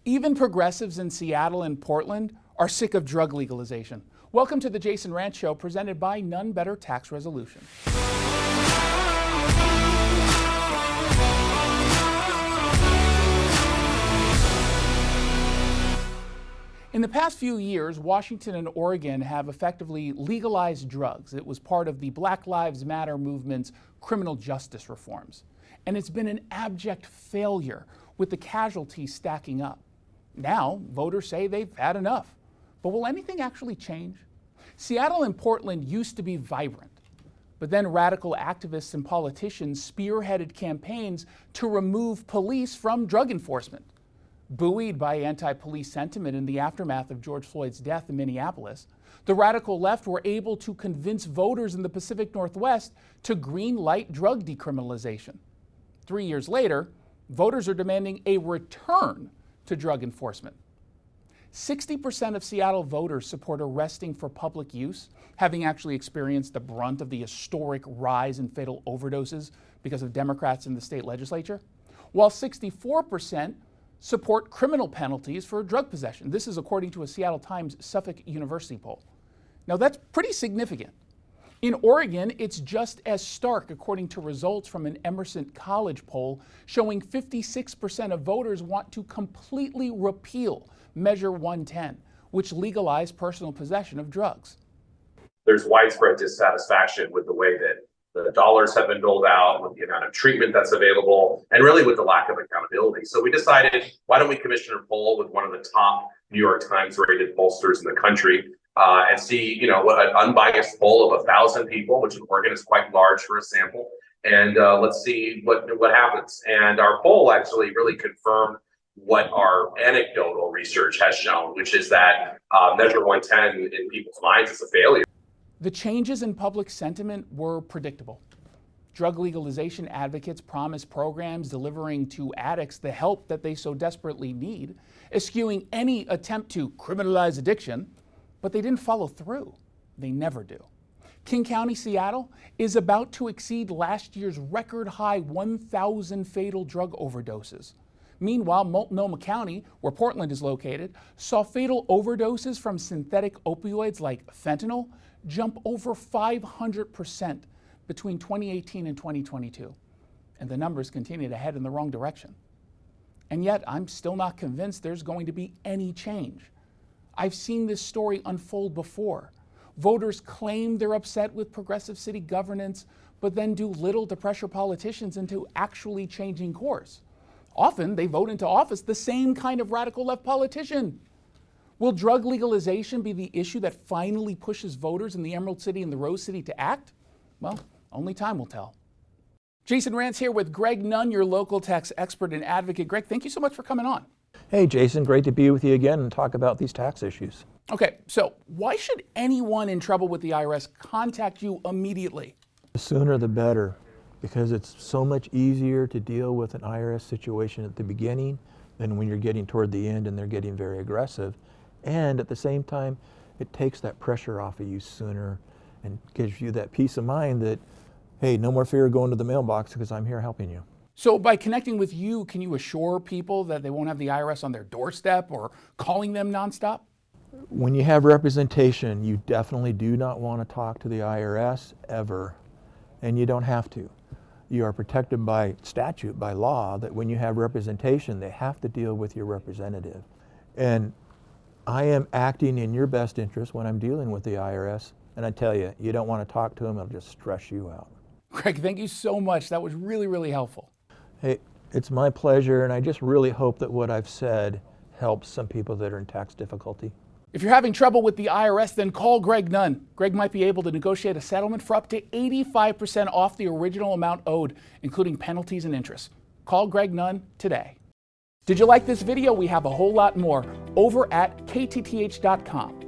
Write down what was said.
Even progressives in Seattle and Portland are sick of drug legalization. Welcome to the Jason Rantz Show, presented by None Better Tax Resolution. In the past few years, Washington and Oregon have effectively legalized drugs. It was part of the Black Lives Matter movement's criminal justice reforms. And it's been an abject failure, with the casualties stacking up. Now, voters say they've had enough. But will anything actually change? Seattle and Portland used to be vibrant, but then radical activists and politicians spearheaded campaigns to remove police from drug enforcement. Buoyed by anti-police sentiment in the aftermath of George Floyd's death in Minneapolis, the radical left were able to convince voters in the Pacific Northwest to green-light drug decriminalization. 3 years later, voters are demanding a return to drug enforcement. 60% of Seattle voters support arresting for public use, having actually experienced the brunt of the historic rise in fatal overdoses because of Democrats in the state legislature, while 64% support criminal penalties for drug possession. This is according to a Seattle Times Suffolk University poll. Now that's pretty significant. In Oregon, it's just as stark, according to results from an Emerson College poll showing 56% of voters want to completely repeal Measure 110, which legalized personal possession of drugs. There's widespread dissatisfaction with the way that the dollars have been doled out, with the amount of treatment that's available, and really with the lack of accountability. So we decided, why don't we commission a poll with one of the top New York Times rated pollsters in the country, and see, what an unbiased poll of 1,000 people, which in Oregon is quite large for a sample, and let's see what happens. And our poll actually really confirmed what our anecdotal research has shown, which is that Measure 110 in people's minds is a failure. The changes in public sentiment were predictable. Drug legalization advocates promised programs delivering to addicts the help that they so desperately need, eschewing any attempt to criminalize addiction, but they didn't follow through. They never do. King County, Seattle, is about to exceed last year's record high 1,000 fatal drug overdoses. Meanwhile, Multnomah County, where Portland is located, saw fatal overdoses from synthetic opioids like fentanyl jump over 500% between 2018 and 2022. And the numbers continue to head in the wrong direction. And yet, I'm still not convinced there's going to be any change. I've seen this story unfold before. Voters claim they're upset with progressive city governance, but then do little to pressure politicians into actually changing course. Often, they vote into office the same kind of radical left politician. Will drug legalization be the issue that finally pushes voters in the Emerald City and the Rose City to act? Well, only time will tell. Jason Rantz here with Greg Nunn, your local tax expert and advocate. Greg, thank you so much for coming on. Hey, Jason, great to be with you again and talk about these tax issues. Okay, so why should anyone in trouble with the IRS contact you immediately? The sooner the better, because it's so much easier to deal with an IRS situation at the beginning than when you're getting toward the end and they're getting very aggressive. And at the same time, it takes that pressure off of you sooner and gives you that peace of mind that, hey, no more fear of going to the mailbox because I'm here helping you. So by connecting with you, can you assure people that they won't have the IRS on their doorstep or calling them nonstop? When you have representation, you definitely do not want to talk to the IRS ever, and you don't have to. You are protected by statute, by law, that when you have representation, they have to deal with your representative. And I am acting in your best interest when I'm dealing with the IRS, and I tell you, you don't want to talk to them, it'll just stress you out. Greg, thank you so much. That was really, really helpful. Hey, it's my pleasure, and I just really hope that what I've said helps some people that are in tax difficulty. If you're having trouble with the IRS, then call Greg Nunn. Greg might be able to negotiate a settlement for up to 85% off the original amount owed, including penalties and interest. Call Greg Nunn today. Did you like this video? We have a whole lot more over at ktth.com.